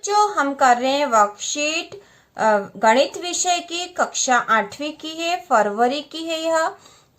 बच्चों हम कर रहे हैं वर्कशीट गणित विषय की, कक्षा 8वीं की है, फरवरी की है यह।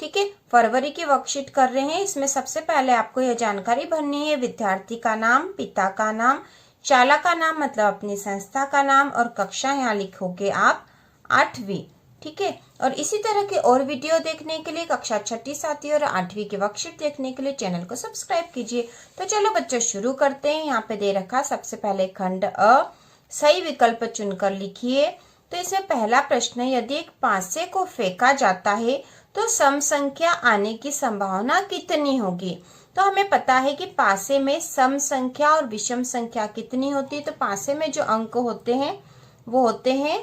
ठीक है, फरवरी की वर्कशीट कर रहे हैं। इसमें सबसे पहले आपको यह जानकारी भरनी है, विद्यार्थी का नाम, पिता का नाम, शाला का नाम मतलब अपनी संस्था का नाम, और कक्षा यहाँ लिखोगे आप 8वीं। ठीक है, और इसी तरह के और वीडियो देखने के लिए कक्षा 6ठी 7वीं और 8वीं की वर्कशीट देखने के लिए चैनल को सब्सक्राइब कीजिए। तो चलो बच्चों शुरू करते हैं। यहाँ पे दे रखा सबसे पहले खंड अ, सही विकल्प चुनकर लिखिए। तो इसमें पहला प्रश्न है, यदि एक पासे को फेंका जाता है तो सम संख्या आने की संभावना कितनी होगी। तो हमें पता है कि पासे में सम संख्या और विषम संख्या कितनी होती है। तो पासे में जो अंक होते हैं वो होते हैं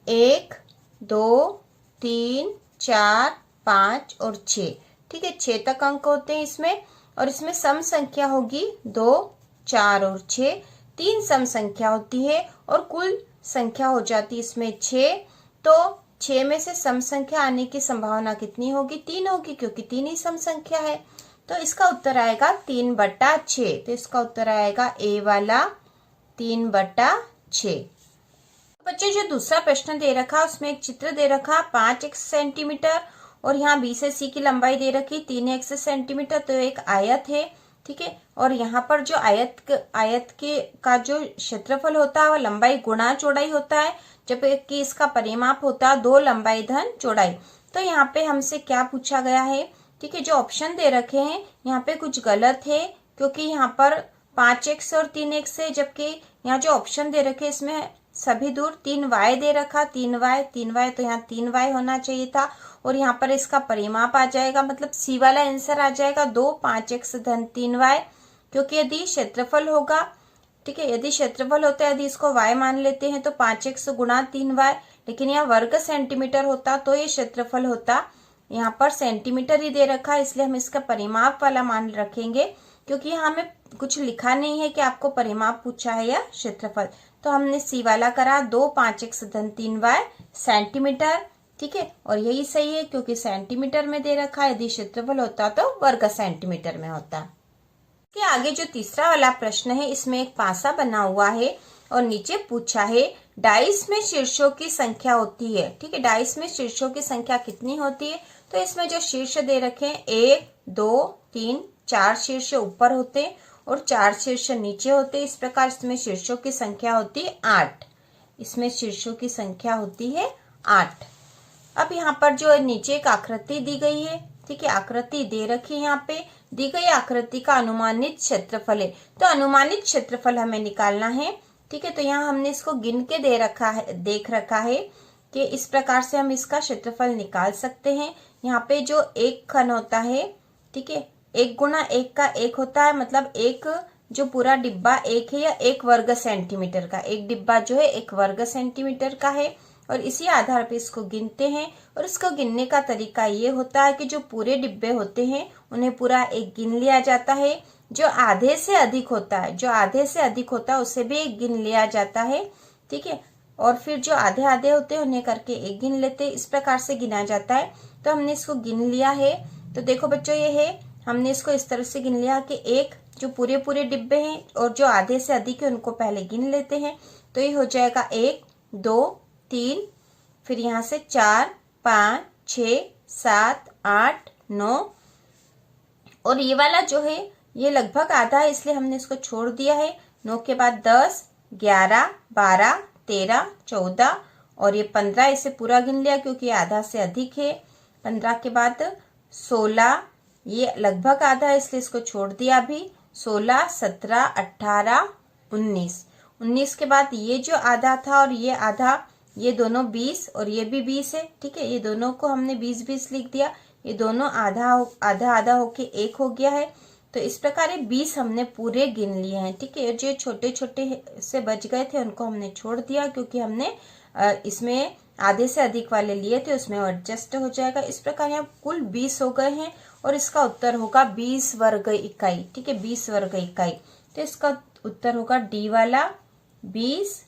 1, 2, 3, 4, 5 और 6। ठीक है, 6 तक अंक होते हैं इसमें। और इसमें सम संख्या होगी 2, 4 और 6। 3 सम संख्या होती है और कुल संख्या हो जाती है इसमें 6। तो 6 में से सम संख्या आने की संभावना कितनी होगी? 3 होगी, क्योंकि 3 ही सम संख्या है। तो इसका उत्तर आएगा 3/6। तो इसका उत्तर आएगा ए वाला 3/6। बच्चे जो दूसरा प्रश्न दे रखा उसमें एक चित्र दे रखा 5x सेंटीमीटर और यहाँ बी से सी की लंबाई दे रखी 3x सेंटीमीटर। तो एक आयत है। ठीक है, और यहाँ पर जो आयत के का जो क्षेत्रफल होता है वह लंबाई गुणा चौड़ाई होता है, जबकि इसका परिमाप होता है 2 लंबाई धन चौड़ाई। तो यहाँ पे हमसे क्या पूछा गया है? ठीक है, जो ऑप्शन दे रखे हैं यहाँ पे कुछ गलत है, क्योंकि यहाँ पर 5x और 3x है, जबकि यहाँ जो ऑप्शन दे रखे इसमें सभी दूर 3y दे रखा, 3y, तो यहाँ 3y होना चाहिए था। और यहाँ पर इसका परिमाप आ जाएगा, मतलब सी वाला आंसर आ जाएगा 2 5x धन 3y, क्योंकि यदि क्षेत्रफल होगा, ठीक है, यदि क्षेत्रफल होता है, यदि इसको y मान लेते हैं तो 5x गुणा 3y, लेकिन यहाँ वर्ग सेंटीमीटर होता तो ये क्षेत्रफल होता। यहाँ पर सेंटीमीटर ही दे रखा है, इसलिए हम इसका परिमाप वाला मान रखेंगे, क्योंकि यहाँ हमें कुछ लिखा नहीं है कि आपको परिमाप पूछा है या क्षेत्रफल। तो हमने सी वाला करा 2 5x धन 3y सेंटीमीटर। ठीक है, और यही सही है, क्योंकि सेंटीमीटर में दे रखा है, यदि क्षेत्रफल होता तो वर्ग सेंटीमीटर में होता। के आगे जो तीसरा वाला प्रश्न है, इसमें एक पासा बना हुआ है और नीचे पूछा है डाइस में शीर्षों की संख्या होती है। ठीक है, डाइस में शीर्षों की संख्या कितनी होती है? तो इसमें जो शीर्ष दे रखे हैं 1, 2, 3, 4 शीर्ष ऊपर होते हैं और 4 शीर्ष नीचे होते हैं। इस प्रकार इसमें शीर्षों की संख्या होती है 8। इसमें शीर्षों की संख्या होती है 8। अब यहाँ पर जो नीचे एक आकृति दी गई है, ठीक है, आकृति दे रखी है, यहाँ पे दी गई आकृति का अनुमानित क्षेत्रफल है। तो अनुमानित क्षेत्रफल हमें निकालना है। ठीक है, तो यहाँ हमने इसको गिन के देख रखा है कि इस प्रकार से हम इसका क्षेत्रफल निकाल सकते हैं। यहाँ पे जो एक खन होता है, ठीक है, 1 गुणा 1 का 1 होता है, मतलब एक जो पूरा डिब्बा 1 है या 1 वर्ग सेंटीमीटर का, एक डिब्बा जो है 1 वर्ग सेंटीमीटर का है। और इसी आधार पे इसको गिनते हैं। और इसको गिनने का तरीका ये होता है कि जो पूरे डिब्बे होते हैं उन्हें पूरा एक गिन लिया जाता है। जो आधे से अधिक होता है उसे भी एक गिन लिया जाता है। ठीक है, और फिर जो आधे आधे होते हैं उन्हें करके एक गिन लेते हैं। इस प्रकार से गिना जाता है। तो हमने इसको गिन लिया है। तो देखो बच्चों, ये है, हमने इसको इस तरह से गिन लिया कि एक जो पूरे डिब्बे हैं और जो आधे से अधिक है उनको पहले गिन लेते हैं। तो ये हो जाएगा 1, 2, 3, फिर यहाँ से 4, 5, 6, 7, 8, 9, और ये वाला जो है ये लगभग आधा है, इसलिए हमने इसको छोड़ दिया है। 9 के बाद 10, 11, 12, 13, 14 और ये 15, इसे पूरा गिन लिया क्योंकि आधा से अधिक है। 15 के बाद 16, ये लगभग आधा है, इसलिए इसको छोड़ दिया अभी। 16, 17, 18, 19, 19 के बाद ये जो आधा था और ये आधा, ये दोनों 20 और ये भी 20 है। ठीक है, ये दोनों को हमने 20-20 लिख दिया। ये दोनों आधा होके एक हो गया है। तो इस प्रकार ये 20 हमने पूरे गिन लिए हैं। ठीक है, जो छोटे छोटे से बच गए थे उनको हमने छोड़ दिया, क्योंकि हमने इसमें आधे से अधिक वाले लिए थे, उसमें एडजस्ट हो जाएगा। इस प्रकार यहाँ कुल 20 हो गए हैं और इसका उत्तर होगा 20 वर्ग इकाई। ठीक है, 20 वर्ग इकाई। तो इसका उत्तर होगा डी वाला 20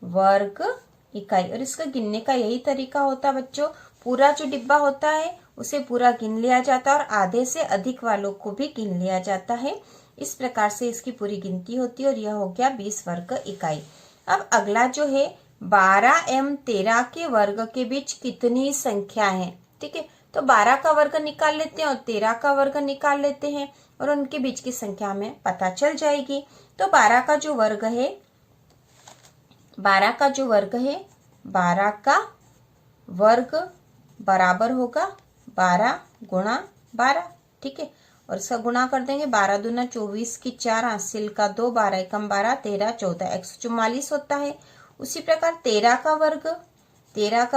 वर्ग इकाई। और इसका गिनने का यही तरीका होता है बच्चों, पूरा जो डिब्बा होता है उसे पूरा गिन लिया जाता है और आधे से अधिक वालों को भी गिन लिया जाता है। इस प्रकार से इसकी पूरी गिनती होती है और यह हो गया 20 वर्ग इकाई। अब अगला जो है 12 एवं 13 के वर्ग के बीच कितनी संख्या है। ठीक है, तो 12 का वर्ग निकाल लेते हैं और 13 का वर्ग निकाल लेते हैं और उनके बीच की संख्या हमें पता चल जाएगी। तो 12 का जो वर्ग है 12 का वर्ग बराबर होगा 12 गुणा 12। ठीक है, और इसका गुणा कर देंगे 12 दूना 24 की 4, हासिल का 2, 12 एकम 12, 13 14 144 होता है। उसी प्रकार 13 का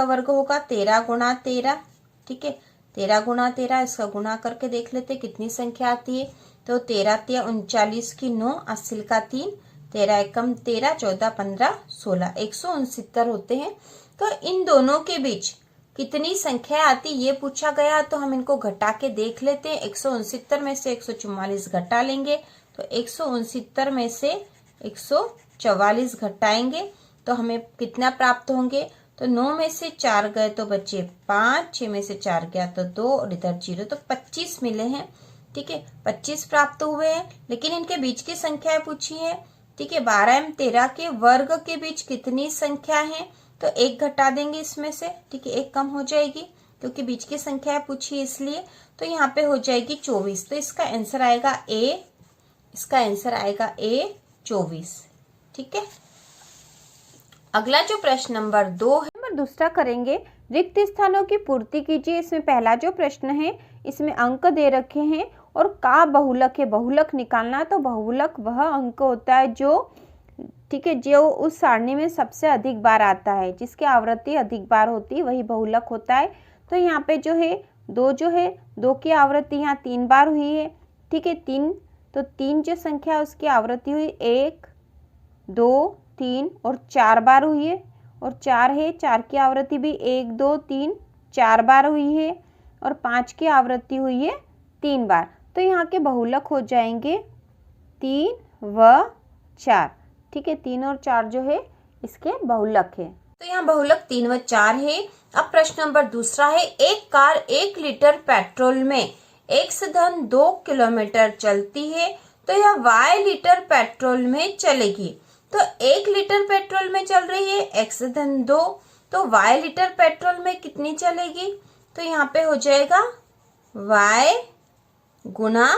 वर्ग होगा 13 गुणा 13। ठीक है, 13 गुणा 13, इसका गुणा करके देख लेते कितनी संख्या आती है। तो 13 तिया 39 की 9, हासिल का 3, 13 एकम 13, 14 15 16, 169 होते हैं। तो इन दोनों के बीच कितनी संख्या आती ये पूछा गया, तो हम इनको घटा के देख लेते हैं। 169 में से 144 घटा लेंगे तो 169 में से 144 घटाएंगे तो हमें कितना प्राप्त होंगे। तो 9 में से 4 गए तो बचे 5, 6 में से 4 गया तो 2 और इधर 0, तो 25 मिले हैं। ठीक है, 25 प्राप्त हुए हैं, लेकिन इनके बीच की संख्या पूछी है। ठीक है, 12 एवं 13 के वर्ग के बीच कितनी संख्या है, तो 1 घटा देंगे इसमें से। ठीक है, 1 कम हो जाएगी क्योंकि बीच की संख्या पूछी इसलिए। तो यहाँ पे हो जाएगी 24, तो इसका आंसर आएगा ए, 24। ठीक है, अगला जो प्रश्न नंबर 2 है, नंबर दूसरा करेंगे। रिक्त स्थानों की पूर्ति कीजिए। इसमें पहला जो प्रश्न है इसमें अंक दे रखे हैं और का बहुलक है। बहुलक निकालना, तो बहुलक वह अंक होता है जो, ठीक है, जो उस सारणी में सबसे अधिक बार आता है, जिसकी आवृत्ति अधिक बार होती है वही बहुलक होता है। तो यहाँ पे जो है 2 की आवृत्ति यहाँ 3 बार हुई है। ठीक है, 3, तो 3 जो संख्या उसकी आवृत्ति हुई 1 2 3 और 4 बार हुई है। और 4 है, 4 की आवृत्ति भी 1 2 3 4 बार हुई है। और 5 की आवृत्ति हुई है 3 बार। तो यहाँ के बहुलक हो जाएंगे 3 व 4। ठीक है, 3 और 4 जो है इसके बहुलक है। तो यहाँ बहुलक 3 व 4 है। अब प्रश्न नंबर दूसरा है, एक कार 1 लीटर पेट्रोल में x-2 किलोमीटर चलती है, तो यह y लीटर पेट्रोल में चलेगी। तो 1 लीटर पेट्रोल में चल रही है x-2, तो y लीटर पेट्रोल में कितनी चलेगी, तो यहाँ पे हो जाएगा y गुना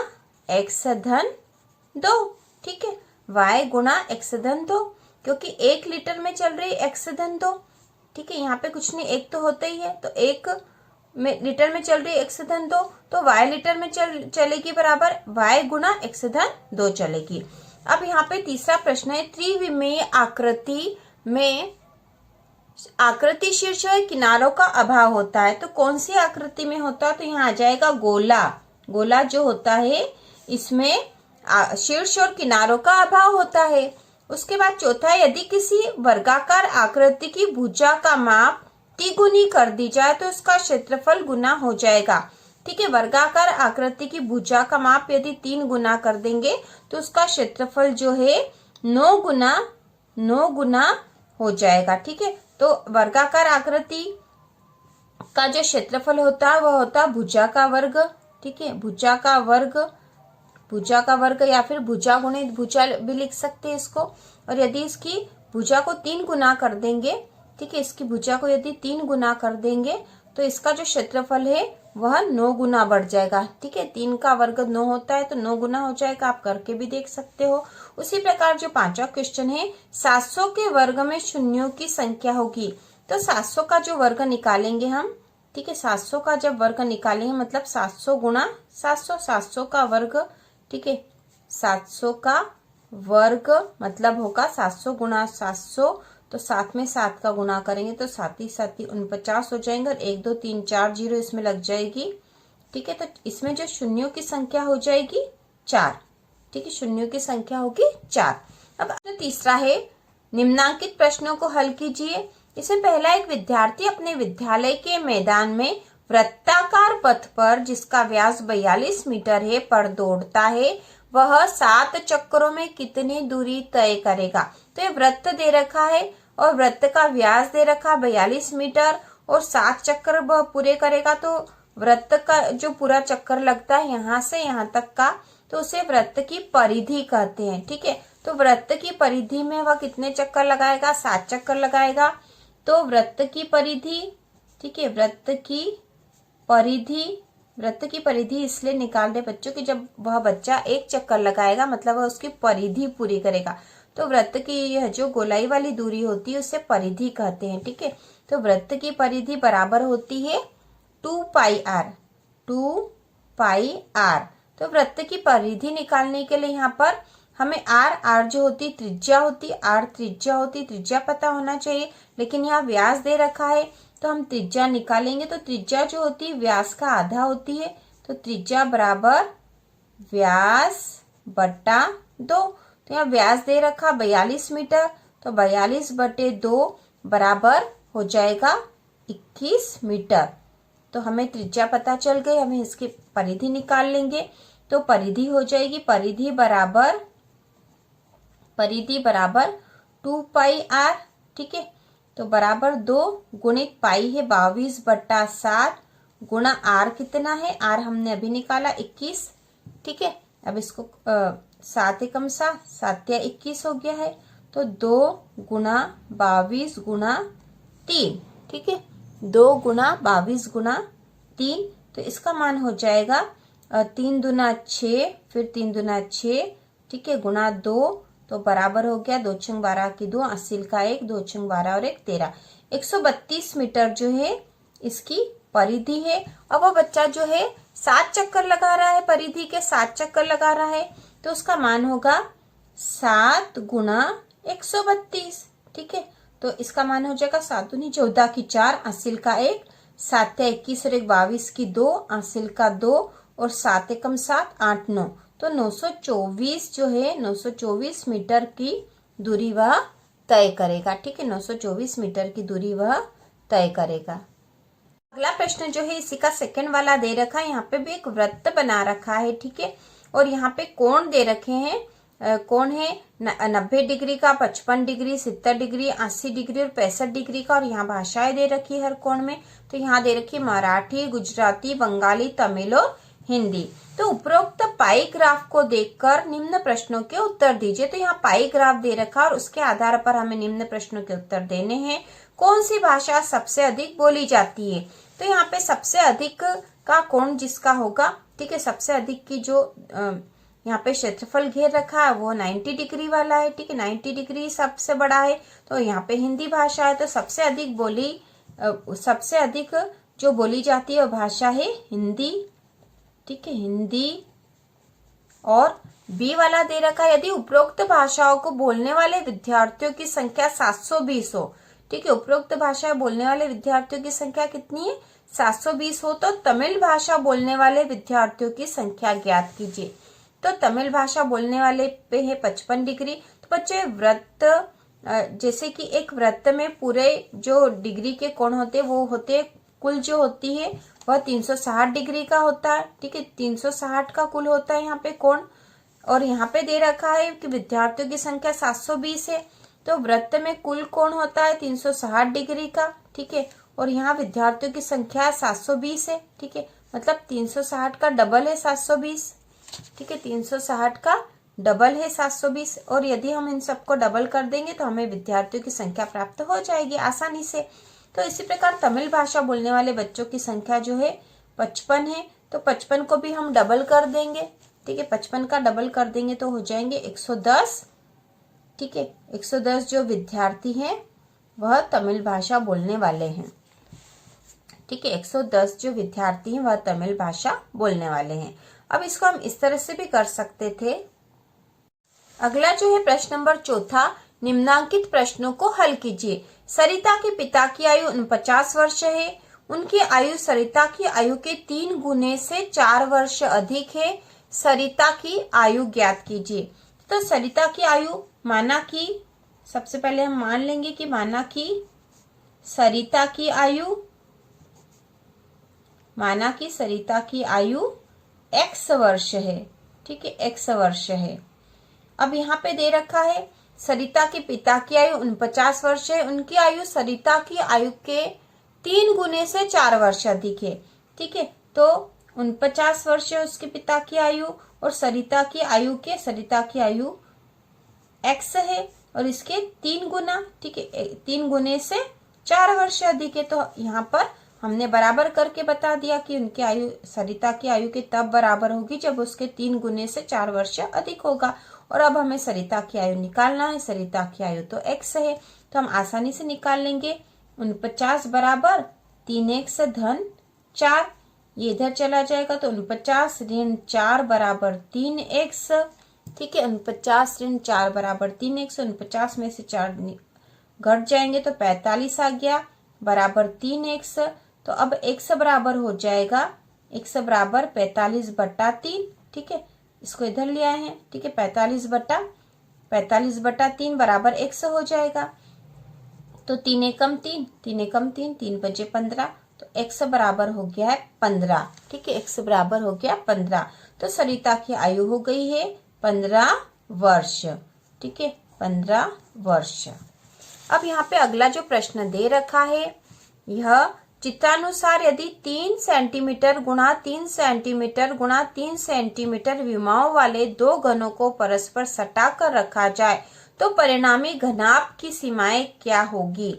x-2। ठीक है, y गुना x-2, क्योंकि 1 लीटर में चल रही है x-2। ठीक है, यहाँ पे कुछ नहीं, 1 तो होता ही है, तो 1 लीटर में चल रही है x-2, तो y लीटर में चलेगी बराबर y गुना x-2 चलेगी। अब यहाँ पे तीसरा प्रश्न है, त्रिविमीय आकृति में आकृति शीर्ष और किनारों का अभाव होता है, तो कौन सी आकृति में होता है, तो यहाँ आ जाएगा गोला। गोला जो होता है इसमें शीर्ष और किनारों का अभाव होता है। उसके बाद चौथा है, यदि किसी वर्गाकार आकृति की भुजा का माप तिगुनी कर दी जाए तो उसका क्षेत्रफल गुना हो जाएगा। ठीक है, वर्गाकार आकृति की भुजा का माप यदि 3 गुना कर देंगे तो उसका क्षेत्रफल जो है 9 गुना हो जाएगा। ठीक है, तो वर्गाकार आकृति का जो क्षेत्रफल होता है वह होता है भुजा का वर्ग। ठीक है, भुजा का वर्ग या फिर भुजा गुणित भुजा भी लिख सकते हैं इसको। और यदि इसकी भुजा को 3 गुना कर देंगे, ठीक है, इसकी भुजा को यदि 3 गुना कर देंगे तो इसका जो क्षेत्रफल है वह 9 गुना बढ़ जाएगा। ठीक है, 3 का वर्ग 9 होता है तो 9 गुना हो जाएगा, आप करके भी देख सकते हो। उसी प्रकार जो 5वां क्वेश्चन है, 700 के वर्ग में शून्यों की संख्या होगी, तो 700 का जो वर्ग निकालेंगे हम, ठीक है, 700 का जब वर्ग निकालेंगे मतलब 700 गुणा 700, 700 का वर्ग, ठीक है, 700 का वर्ग मतलब होगा 700 गुणा 700, तो 7 में 7 का गुणा करेंगे तो 7 ही 49 हो जाएंगे और 1 2 3 4 0 इसमें लग जाएगी। ठीक है, तो इसमें जो शून्यों की संख्या हो जाएगी 4। ठीक है, शून्यों की संख्या होगी 4। अब तीसरा है, निम्नांकित प्रश्नों को हल कीजिए। इसमें पहला, एक विद्यार्थी अपने विद्यालय के मैदान में वृत्ताकार पथ पर, जिसका व्यास 42 मीटर है, पर दौड़ता है, वह 7 चक्करों में कितनी दूरी तय करेगा। तो ये वृत्त दे रखा है और वृत्त का व्यास दे रखा 42 मीटर और 7 चक्कर वह पूरे करेगा, तो वृत्त का जो पूरा चक्कर लगता है यहाँ से यहाँ तक का, तो उसे वृत्त की परिधि कहते हैं। ठीक है, तो वृत्त की परिधि में वह कितने चक्कर लगाएगा? 7 चक्कर लगाएगा। तो वृत्त की परिधि, ठीक है, वृत्त की परिधि इसलिए निकाल दे बच्चों कि जब वह बच्चा एक चक्कर लगाएगा मतलब वह उसकी परिधि पूरी करेगा। तो वृत्त की यह जो गोलाई वाली दूरी होती है उसे परिधि कहते हैं, ठीक है। तो वृत्त की परिधि बराबर होती है 2 पाई आर, 2 पाई आर। तो वृत्त की परिधि निकालने के लिए यहाँ पर हमें आर जो होती त्रिज्या होती, आर त्रिज्या होती, त्रिज्या पता होना चाहिए, लेकिन यहाँ व्यास दे रखा है तो हम त्रिज्या निकालेंगे। तो त्रिज्या जो होती है व्यास का आधा होती है, तो त्रिज्या बराबर व्यास बटा 2। तो यहाँ व्यास दे रखा 42 मीटर, तो 42/2 बराबर हो जाएगा 21 मीटर। तो हमें त्रिज्या पता चल गई, हमें इसकी परिधि निकाल लेंगे। तो परिधि हो जाएगी परिधि बराबर 2 पाई आर, ठीक है। तो बराबर 2 गुणित पाई है 22/7 गुणा आर कितना है? आर हमने अभी निकाला 21, ठीक है। अब इसको 7 एकम 7, 7 या 21 हो गया है। तो 2 गुणा 22 गुणा 3, ठीक है, 2 गुणा 22 गुणा 3। तो इसका मान हो जाएगा 3 दूना 6, फिर 3 दूना 6, ठीक है, गुणा 2, तो बराबर हो गया 2 छंग 12 की 2, 80 का 1, 2 छंग 12 और 1 13, 132 मीटर जो है इसकी परिधि है। अब वो बच्चा जो है 7 चक्कर लगा रहा है, परिधि के 7 चक्कर लगा रहा है, तो उसका मान होगा 7 गुणा 132, ठीक है। तो इसका मान हो जाएगा 7 दूनी 14 की 4, 80 का 1, 7 या 21 और 1 22 की 2, 80 का 2 और 7 एकम 7, 8 9, तो 924 जो है 924 मीटर की दूरी वह तय करेगा, ठीक है, 924 मीटर की दूरी वह तय करेगा। अगला प्रश्न जो है इसी का सेकंड वाला दे रखा है। यहाँ पे भी एक वृत्त बना रखा है, ठीक है, और यहाँ पे कोण दे रखे हैं। कोण है 90 डिग्री का, 55 डिग्री, 70 डिग्री, 80 डिग्री और 65 डिग्री का। और यहाँ भाषाएं दे रखी है हर कोण में। तो यहाँ दे रखी है मराठी, गुजराती, बंगाली, तमिल और हिंदी। तो उपरोक्त पाई ग्राफ को देखकर निम्न प्रश्नों के उत्तर दीजिए। तो यहाँ पाई ग्राफ दे रखा और उसके आधार पर हमें निम्न प्रश्नों के उत्तर देने हैं। कौन सी भाषा सबसे अधिक बोली जाती है? तो यहाँ पे सबसे अधिक का कोण जिसका होगा, ठीक है, सबसे अधिक की जो यहाँ पे क्षेत्रफल घेर रखा है वो 90 डिग्री वाला है, ठीक है, 90 डिग्री सबसे बड़ा है। तो यहाँ पे हिंदी भाषा है, तो सबसे अधिक जो बोली जाती है वो भाषा है हिंदी, ठीक है, हिंदी। और बी वाला दे रखा है यदि उपरोक्त भाषाओं को बोलने वाले विद्यार्थियों की संख्या 720 हो, ठीक है, उपरोक्त भाषा बोलने वाले विद्यार्थियों की संख्या कितनी है? 720 हो, तो तमिल भाषा बोलने वाले विद्यार्थियों की संख्या ज्ञात कीजिए। तो तमिल भाषा बोलने वाले पे है 55 डिग्री। तो बच्चे वृत्त, जैसे कि एक वृत्त में पूरे जो डिग्री के कोण होते हैं वो होते, कुल जो होती है वह 360 डिग्री का होता है, ठीक है, 360 का कुल होता है यहाँ पे कोण। और यहाँ पे दे रखा है कि विद्यार्थियों की संख्या 720 है, तो वृत्त में कुल कोण होता है 360 डिग्री का, ठीक है, और यहाँ विद्यार्थियों की संख्या 720 है, ठीक है, मतलब 360 का डबल है 720, ठीक है, 360 का डबल है 720। और यदि हम इन सबको डबल कर देंगे तो हमें विद्यार्थियों की संख्या प्राप्त हो जाएगी आसानी से। तो इसी प्रकार तमिल भाषा बोलने वाले बच्चों की संख्या जो है 55 है, तो 55 को भी हम डबल कर देंगे, ठीक है, 55 का डबल कर देंगे तो हो जाएंगे 110, ठीक है, 110 जो विद्यार्थी हैं वह तमिल भाषा बोलने वाले हैं, ठीक है, 110 जो विद्यार्थी हैं वह तमिल भाषा बोलने वाले हैं। अब इसको हम इस तरह से भी कर सकते थे। अगला जो है प्रश्न नंबर 4, निम्नांकित प्रश्नों को हल कीजिए। सरिता के पिता की आयु 49 वर्ष है, उनकी आयु सरिता की आयु के 3 गुने से 4 वर्ष अधिक है। सरिता की आयु ज्ञात कीजिए। तो सरिता की आयु, माना कि सबसे पहले हम मान लेंगे कि माना कि सरिता की आयु x वर्ष है, ठीक है, x वर्ष है। अब यहाँ पे दे रखा है सरिता के पिता की आयु 49 वर्ष है, उनकी आयु सरिता की आयु के 3 गुने से 4 वर्ष अधिक है, ठीक है। तो 49 वर्ष है उसके पिता की आयु और सरिता की आयु x है और इसके 3 गुना, ठीक है, 3 गुने से 4 वर्ष अधिक है। तो यहाँ पर हमने बराबर करके बता दिया कि उनकी आयु, सरिता की आयु के तब बराबर होगी जब उसके 3 गुने से 4 वर्ष अधिक होगा। और अब हमें सरिता की आयु निकालना है। सरिता की आयु तो x है, तो हम आसानी से निकाल लेंगे। 49 बराबर 3x धन 4, ये इधर चला जाएगा तो 49 ऋण 4 बराबर 3x, ठीक है। 49 ऋण 4 बराबर 3x, 49 में से 4 घट जाएंगे तो 45 आ गया बराबर 3x। तो अब x बराबर हो जाएगा, x बराबर 45 बटा 3, ठीक है, इसको इधर ले आए हैं, ठीक है। 45 बटा 3 बराबर x हो जाएगा। तो 3 एकम 3, 3 एकम 3, 3 बचे 15, तो x बराबर हो गया है 15, ठीक है, x बराबर हो गया 15। तो सरिता की आयु हो गई है 15 वर्ष, ठीक है, 15 वर्ष। अब यहाँ पे अगला जो प्रश्न दे रखा है, यह चित्रानुसार यदि 3 सेंटीमीटर गुणा 3 सेंटीमीटर गुणा 3 सेंटीमीटर विमाओं वाले 2 घनों को परस्पर सटाकर रखा जाए तो परिणामी घनाभ की सीमाएं क्या होगी।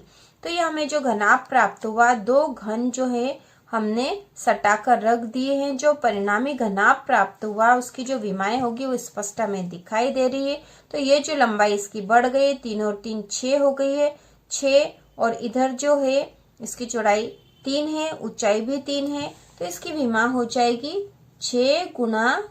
तो ये हमें जो घनाभ प्राप्त हुआ, 2 घन जो है हमने सटाकर रख दिए हैं। जो परिणामी घनाभ प्राप्त हुआ उसकी जो विमाएं होगी वो स्पष्ट हमें दिखाई दे रही है। तो ये जो लंबाई इसकी बढ़ गई, 3 और 3 6 हो गई है, 6, और इधर जो है इसकी चौड़ाई 3 है, ऊंचाई भी 3 है, तो इसकी विमा हो जाएगी 6 गुना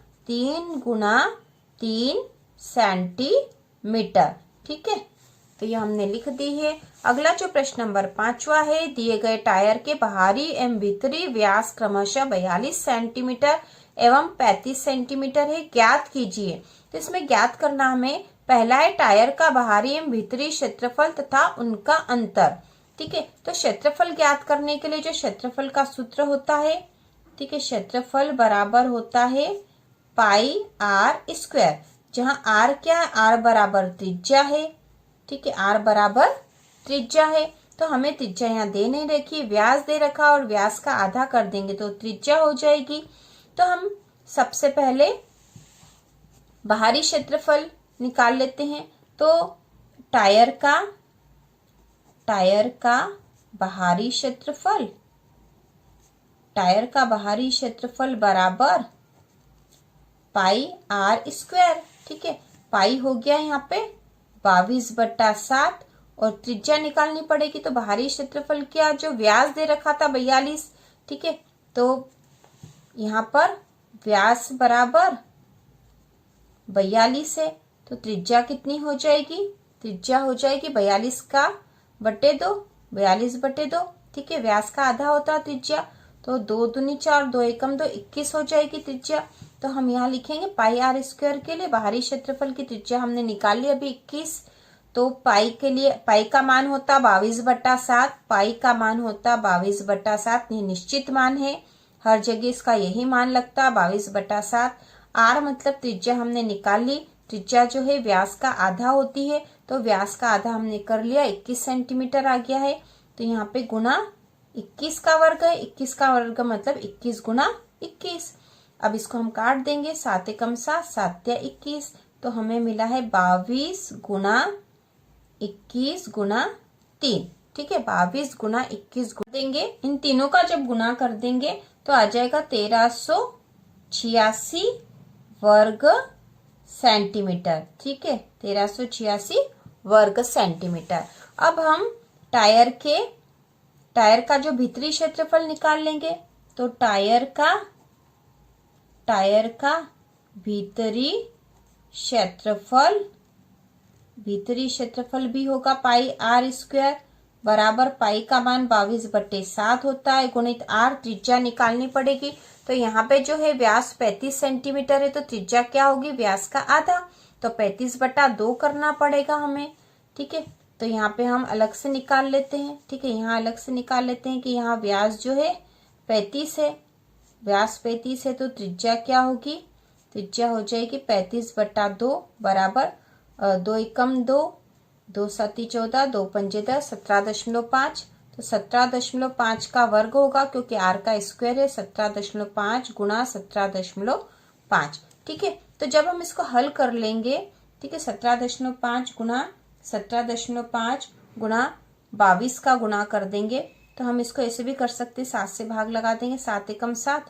3 सेंटीमीटर, ठीक है। तो ये हमने लिख दी है। अगला जो प्रश्न नंबर 5वां है, दिए गए टायर के बाहरी एवं भीतरी व्यास क्रमशः 42 सेंटीमीटर एवं 35 सेंटीमीटर है, ज्ञात कीजिए। तो इसमें ज्ञात करना हमें पहला है टायर का बाहरी एवं भीतरी क्षेत्रफल तथा उनका अंतर, ठीक है। तो क्षेत्रफल ज्ञात करने के लिए जो क्षेत्रफल का सूत्र होता है, ठीक है, क्षेत्रफल बराबर होता है पाई आर स्क्वायर, जहां आर क्या है, आर बराबर त्रिज्या है, ठीक है, आर बराबर त्रिज्या है। तो हमें त्रिज्या यहाँ दे नहीं रखी, व्यास दे रखा और व्यास का आधा कर देंगे तो त्रिज्या हो जाएगी। तो हम सबसे पहले बाहरी क्षेत्रफल निकाल लेते हैं। तो टायर का बाहरी क्षेत्रफल बराबर पाई आर स्क्वायर, ठीक है। पाई हो गया यहाँ पे 22/7 और त्रिज्या निकालनी पड़ेगी। तो बाहरी क्षेत्रफल क्या, जो व्यास दे रखा था 42, ठीक है, तो यहाँ पर व्यास बराबर 42 है, तो त्रिज्या कितनी हो जाएगी, त्रिज्या हो जाएगी 42 का बटे 2, 42/2, ठीक है। व्यास का आधा होता है त्रिज्या, तो 2 दूनी 4, 2 एकम 2, 21 हो जाएगी त्रिज्या। तो हम यहाँ लिखेंगे पाई आर स्क्वायर के लिए बाहरी क्षेत्रफल की त्रिज्या हमने निकाल ली अभी 21। तो पाई के लिए पाई का मान होता 22/7, पाई का मान होता 22/7, ये निश्चित मान है, हर जगह इसका यही मान लगता 22/7। आर मतलब त्रिज्या हमने निकाल ली, त्रिज्या जो है व्यास का आधा होती है, तो व्यास का आधा हमने कर लिया, 21 सेंटीमीटर आ गया है। तो यहाँ पे गुना 21 का वर्ग है, 21 का वर्ग मतलब 21 गुना 21। अब इसको हम काट देंगे, 7 एकम 7, 7 या 21, तो हमें मिला है 22 गुना 21 गुना 3, ठीक है, 22 गुना 21 देंगे। इन तीनों का जब गुना कर देंगे तो आ जाएगा 1386 वर्ग सेंटीमीटर, ठीक है, 1386 वर्ग सेंटीमीटर। अब हम टायर का जो भीतरी क्षेत्रफल निकाल लेंगे। तो टायर का भीतरी क्षेत्रफल भी होगा पाई आर स्क्वायर बराबर पाई का मान 22/7 होता है गुणित आर, त्रिज्या निकालनी पड़ेगी। तो यहाँ पे जो है व्यास 35 सेंटीमीटर है, तो त्रिज्या क्या होगी, व्यास का आधा, तो 35/2 करना पड़ेगा हमें, ठीक है। तो यहाँ पे हम अलग से निकाल लेते हैं, ठीक है, यहाँ अलग से निकाल लेते हैं कि यहाँ व्यास जो है 35 है, व्यास 35 है, तो त्रिज्या क्या होगी, त्रिज्या हो जाएगी 35/2 बराबर 2 एकम 2, 2 7 14, 2 पंजे 10, 17.5। तो 17.5 का वर्ग होगा क्योंकि आर का स्क्वायर है, 17.5 गुणा 17.5, ठीक है। तो जब हम इसको हल कर लेंगे, ठीक है। 17.5 गुना 17.5 गुना 22 का गुणा कर देंगे तो हम इसको ऐसे भी कर सकते हैं, 7 से भाग लगा देंगे, 7 एकम 7,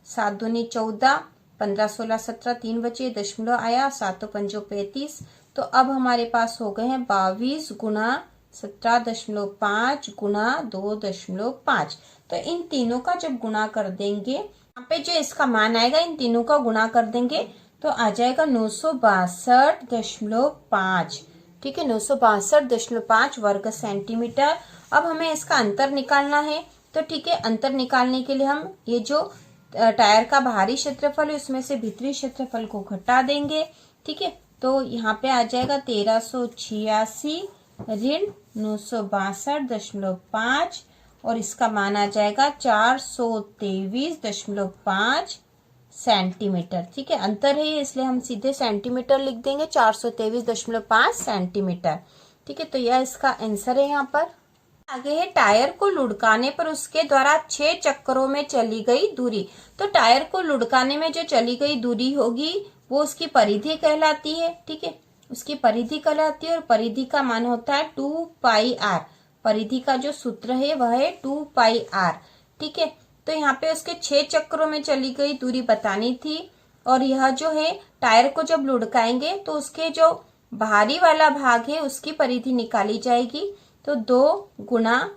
7 दूनी 14, 15 16 17, 3 बचे, दशमलव आया, 7 पंजो 35। तो अब हमारे पास हो गए हैं 22 गुना 17.5 गुना 2.5। तो इन तीनों का जब गुणा कर देंगे, यहाँ पे जो इसका मान आएगा इन तीनों का गुणा कर देंगे तो आ जाएगा 962.5। ठीक है, 962.5 वर्ग सेंटीमीटर। अब हमें इसका अंतर निकालना है। तो ठीक है, अंतर निकालने के लिए हम ये जो टायर का बाहरी क्षेत्रफल है उसमें से भीतरी क्षेत्रफल को घटा देंगे। ठीक है, तो यहाँ पे आ जाएगा 1386 ऋण 962.5 और इसका मान आ जाएगा 423.5 सेंटीमीटर। ठीक है, अंतर है इसलिए हम सीधे सेंटीमीटर लिख देंगे, 423.5 सेंटीमीटर। ठीक है, तो यह इसका आंसर है। यहाँ पर आगे है टायर को लुढ़काने पर उसके द्वारा 6 चक्करों में चली गई दूरी। तो टायर को लुढ़काने में जो चली गई दूरी होगी वो उसकी परिधि कहलाती है। ठीक है, उसकी परिधि कहलाती है और परिधि का मान होता है 2πr। परिधि का जो सूत्र है वह है 2πr। ठीक है, तो यहाँ पे उसके 6 चक्करों में चली गई दूरी बतानी थी और यह जो है टायर को जब लुढ़काएंगे तो उसके जो बाहरी वाला भाग है उसकी परिधि निकाली जाएगी। तो 2 गुना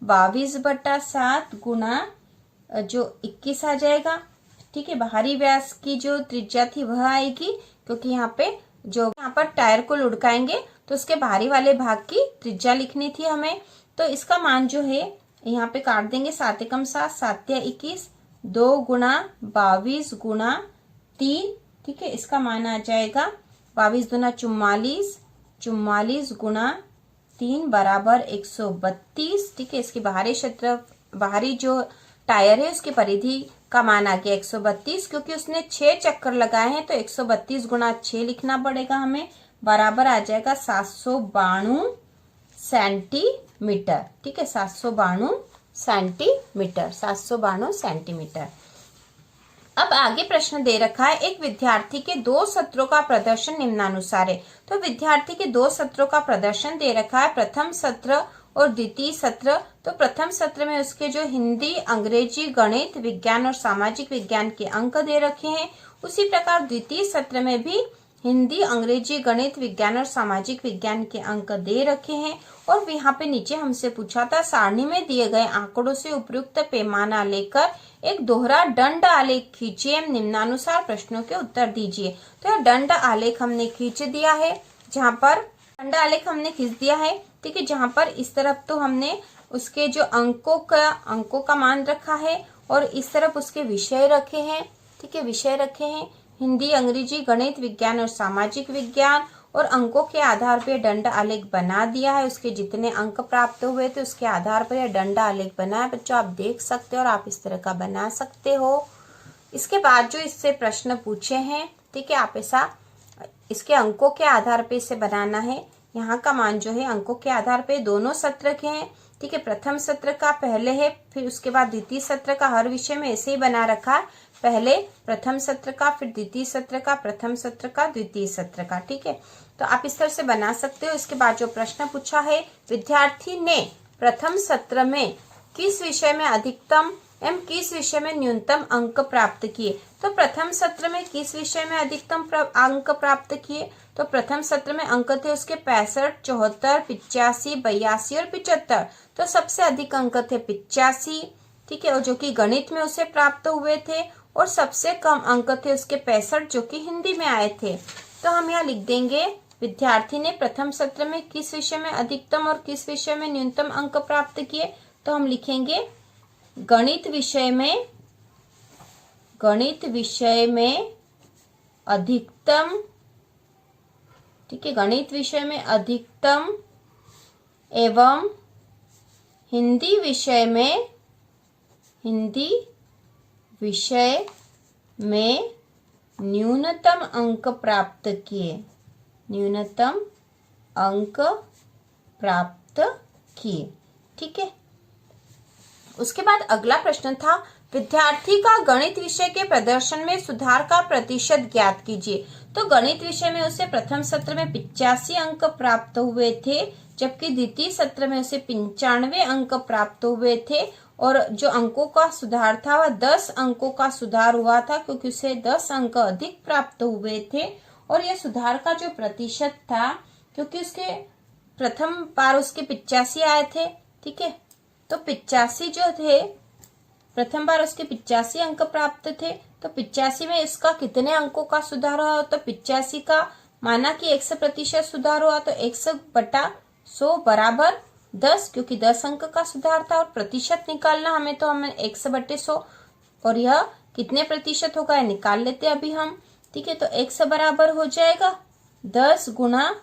22/7 गुना जो 21 आ जाएगा। ठीक है, बाहरी व्यास की जो त्रिज्या थी वह आएगी क्योंकि यहाँ पे जो यहाँ पर टायर को लुढ़काएंगे तो उसके बाहरी वाले भाग की त्रिज्या लिखनी थी हमें। तो इसका मान जो है यहाँ पे काट देंगे, 7 एकम 7, 7 या 21, 2 गुना 22 गुना 3। ठीक है, इसका मान आ जाएगा 22 दूना 44, 44 गुना 3 बराबर 132। ठीक है, इसकी बाहरी जो टायर है उसकी परिधि का मान आ गया 132 क्योंकि उसने 6 चक्कर लगाए हैं तो 132 गुना 6 लिखना पड़ेगा हमें, बराबर आ जाएगा 792 सेंटीमीटर। ठीक है, 792 सेंटीमीटर, 792 सेंटीमीटर। अब आगे प्रश्न दे रखा है, एक विद्यार्थी के 2 सत्रों का प्रदर्शन निम्नानुसार है। तो विद्यार्थी के 2 सत्रों का प्रदर्शन दे रखा है, प्रथम सत्र और द्वितीय सत्र। तो प्रथम सत्र में उसके जो हिंदी, अंग्रेजी, गणित, विज्ञान और सामाजिक विज्ञान के अंक दे रखे हैं। उसी प्रकार द्वितीय सत्र में भी हिंदी, अंग्रेजी, गणित, विज्ञान और सामाजिक विज्ञान के अंक दे रखे हैं। और यहाँ पे नीचे हमसे पूछा था, सारणी में दिए गए आंकड़ों से उपयुक्त पैमाना लेकर एक दोहरा दंड आलेख खींचिए एवं निम्नानुसार प्रश्नों के उत्तर दीजिए। तो यह दंड आलेख हमने खींच दिया है, जहाँ पर दंड आलेख हमने खींच दिया है। ठीक है, जहाँ पर इस तरफ तो हमने उसके जो अंकों का मान रखा है और इस तरफ उसके विषय रखे हैं। ठीक है, विषय रखे हैं हिंदी, अंग्रेजी, गणित, विज्ञान और सामाजिक विज्ञान और अंकों के आधार पर दंड आलेख बना दिया है। उसके जितने अंक प्राप्त हुए थे उसके आधार पर यह दंड आलेख बना है। बच्चों आप देख सकते हो और आप इस तरह का बना सकते हो। इसके बाद जो इससे प्रश्न पूछे हैं, ठीक है, आप ऐसा इसके अंकों के आधार पे इसे बनाना है। यहाँ का मान जो है अंकों के आधार पे दोनों सत्र के हैं। ठीक है, प्रथम सत्र का पहले है, फिर उसके बाद द्वितीय सत्र का, हर विषय में ऐसे ही बना रखा है, पहले प्रथम सत्र का, फिर द्वितीय सत्र का, प्रथम सत्र का, द्वितीय सत्र का। ठीक है, तो आप इस तरह से बना सकते हो। इसके बाद जो प्रश्न पूछा है, विद्यार्थी ने प्रथम सत्र में किस विषय में अधिकतम एवं किस विषय में न्यूनतम अंक प्राप्त किए। तो प्रथम सत्र में किस विषय में अधिकतम अंक प्राप्त किए, तो प्रथम सत्र में अंक थे उसके 65, 74, 85, 82 और 75। तो सबसे अधिक अंक थे 85। ठीक है, और जो कि गणित में उसे प्राप्त हुए थे, और सबसे कम अंक थे उसके 65 जो कि हिंदी में आए थे। तो हम यहाँ लिख देंगे, विद्यार्थी ने प्रथम सत्र में किस विषय में अधिकतम और किस विषय में न्यूनतम अंक प्राप्त किए। तो हम लिखेंगे गणित विषय में अधिकतम। ठीक है, गणित विषय में अधिकतम एवं हिंदी विषय में न्यूनतम अंक प्राप्त किए। ठीक है, उसके बाद अगला प्रश्न था, विद्यार्थी का गणित विषय के प्रदर्शन में सुधार का प्रतिशत ज्ञात कीजिए। तो गणित विषय में उसे प्रथम सत्र में 85 अंक प्राप्त हुए थे, जबकि द्वितीय सत्र में उसे 95 अंक प्राप्त हुए थे। और जो अंकों का सुधार था वह 10 अंकों का सुधार हुआ था, क्योंकि उसे 10 अंक अधिक प्राप्त हुए थे। और यह सुधार का जो प्रतिशत था, क्योंकि उसके प्रथम बार उसके 85 आए थे, ठीक है, तो 85 जो थे, प्रथम बार उसके 85 अंक प्राप्त थे, तो 85 में इसका कितने अंकों का सुधार हुआ? तो 85 का माना कि 100% सुधार हुआ, तो 100/100 बराबर 10, क्योंकि 10 अंक का सुधार था। और प्रतिशत निकालना हमें, तो हमें 100/100, और यह कितने प्रतिशत होगा निकाल लेते अभी हम, ठीक है। तो 100 बराबर हो जाएगा 10 गुना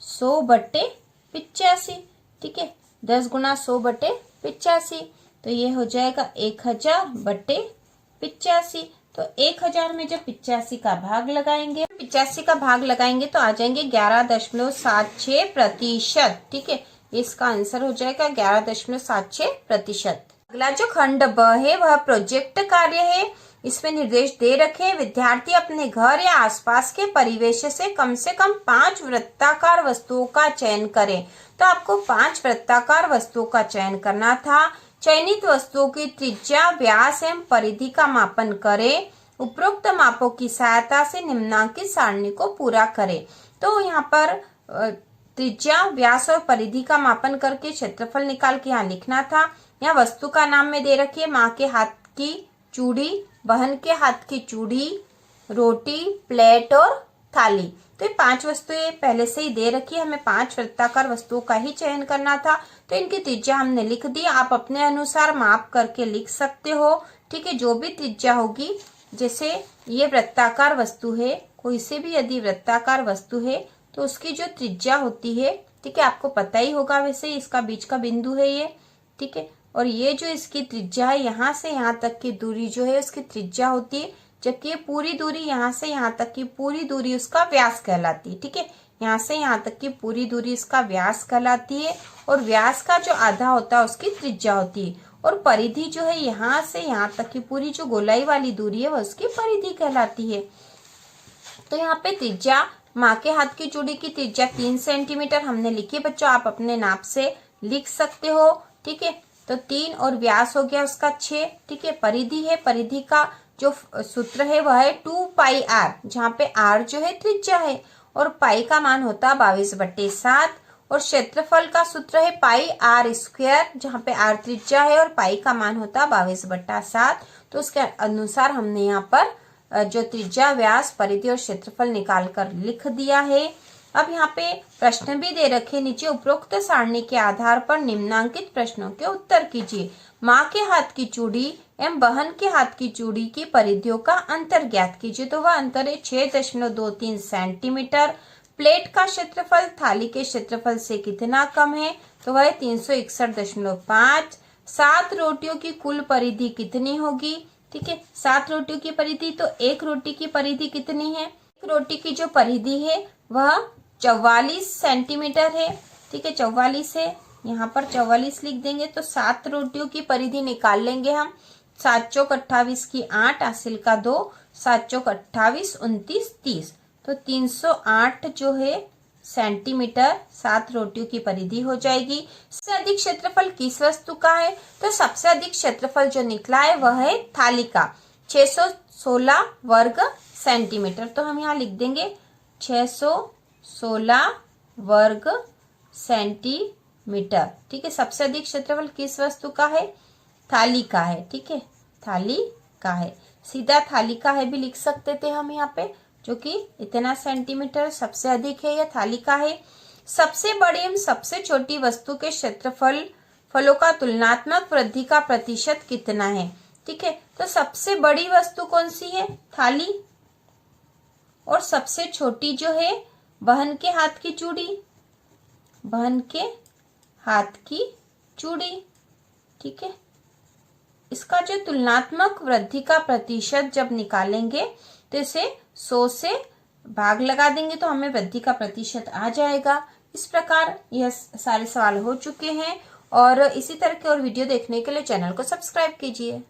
100/85, ठीक है, 10 गुना 100/85, तो ये हो जाएगा 1000/85। तो 1000 में जब 85 का भाग लगाएंगे, 85 का भाग लगाएंगे तो आ जाएंगे 11.76%, ठीक है। इसका आंसर हो जाएगा 11.76%। अगला जो खंड ब है वह प्रोजेक्ट कार्य है। इसमें निर्देश दे रखे हैं, विद्यार्थी अपने घर या आसपास के परिवेश से कम 5 वृत्ताकार वस्तुओं का चयन करें। तो आपको 5 वृत्ताकार वस्तुओं का चयन करना था। चयनित वस्तुओं की त्रिज्या, व्यास एवं परिधि का मापन करें। उपरोक्त मापों की सहायता से निम्नांकित सारणी को पूरा करें। तो यहाँ पर त्रिज्या, व्यास और परिधि का मापन करके क्षेत्रफल निकाल के यहाँ लिखना था। यहाँ वस्तु का नाम में दे रखी है, माँ के हाथ की चूड़ी, बहन के हाथ की चूड़ी, रोटी, प्लेट और थाली। तो ये 5 वस्तुएं पहले से ही दे रखी है, हमें 5 वृत्ताकार वस्तुओं का ही चयन करना था। तो इनकी त्रिज्या हमने लिख दी, आप अपने अनुसार माप करके लिख सकते हो, ठीक है। जो भी त्रिज्या होगी, जैसे ये वृत्ताकार वस्तु है, कोई से भी यदि वृत्ताकार वस्तु है तो उसकी जो त्रिज्या होती है, ठीक है, आपको पता ही होगा, वैसे इसका बीच का बिंदु है ये, ठीक है। और ये जो इसकी त्रिज्या है, यहाँ से यहाँ तक की दूरी जो है उसकी त्रिज्या होती है, जबकि ये पूरी दूरी यहाँ से यहाँ तक की पूरी दूरी उसका व्यास कहलाती है, ठीक है। यहाँ से यहाँ तक की पूरी दूरी इसका व्यास कहलाती है, और व्यास का जो आधा होता है उसकी त्रिज्या होती है। और परिधि जो है, यहाँ से यहाँ तक की पूरी जो गोलाई वाली दूरी है वह उसकी परिधि कहलाती है। तो यहाँ पे त्रिज्या, माँ के हाथ की चूड़ी की त्रिज्या 3 सेंटीमीटर हमने लिखी बच्चों, आप अपने नाप से लिख सकते हो, ठीक है। तो 3 और व्यास हो गया उसका 6, ठीक है। परिधि है, परिधि का जो सूत्र है वह है 2πr, जहाँ पे r जो है त्रिज्या है, और पाई का मान होता है 22/7। और क्षेत्रफल का सूत्र है πr², जहाँ पे r त्रिज्या है और पाई का मान होता है 22/7। तो उसके अनुसार हमने यहाँ पर जो त्रिज्या, व्यास, परिधि और क्षेत्रफल निकाल कर लिख दिया है। अब यहाँ पे प्रश्न भी दे रखे, नीचे उपरोक्त सारणी के आधार पर निम्नांकित प्रश्नों के उत्तर कीजिए। माँ के हाथ की चूड़ी एवं बहन के हाथ की चूड़ी की परिधियों का अंतर ज्ञात कीजिए। तो वह अंतर है 6.23 सेंटीमीटर। प्लेट का क्षेत्रफल थाली के क्षेत्रफल से कितना कम है? तो वह 361.5। 7 रोटियों की कुल परिधि कितनी होगी? ठीक है, 7 रोटियों की परिधि, तो एक रोटी की परिधि कितनी है? एक रोटी की जो परिधि है वह 44 सेंटीमीटर है। ठीक है, 44 है, यहाँ पर 44 लिख देंगे। तो 7 रोटियों की परिधि निकाल लेंगे हम। 7 चौक 28 की 8, हासिल का 2, 7 चौक 28, 29, 30, तो 308 जो है सेंटीमीटर 7 रोटियों की परिधि हो जाएगी। सबसे अधिक क्षेत्रफल किस वस्तु का है? तो सबसे अधिक क्षेत्रफल जो निकला है वह है थाली का, 616 वर्ग सेंटीमीटर। तो हम यहाँ लिख देंगे 616 वर्ग सेंटीमीटर। ठीक है, सबसे अधिक क्षेत्रफल किस वस्तु का है? थाली का है। ठीक है, थाली का है, सीधा थाली का है भी लिख सकते थे हम यहाँ पे, जो कि इतना सेंटीमीटर सबसे अधिक है या थाली का है। सबसे बड़ी एवं सबसे छोटी वस्तु के फलों का तुलनात्मक वृद्धि का प्रतिशत कितना है? ठीक है, तो सबसे बड़ी वस्तु कौन सी है? थाली। और सबसे छोटी जो है बहन के हाथ की चूड़ी, बहन के हाथ की चूड़ी। ठीक है, इसका जो तुलनात्मक वृद्धि का प्रतिशत जब निकालेंगे तो इसे 100 से भाग लगा देंगे तो हमें वृद्धि का प्रतिशत आ जाएगा। इस प्रकार यह सारे सवाल हो चुके हैं, और इसी तरह के और वीडियो देखने के लिए चैनल को सब्सक्राइब कीजिए।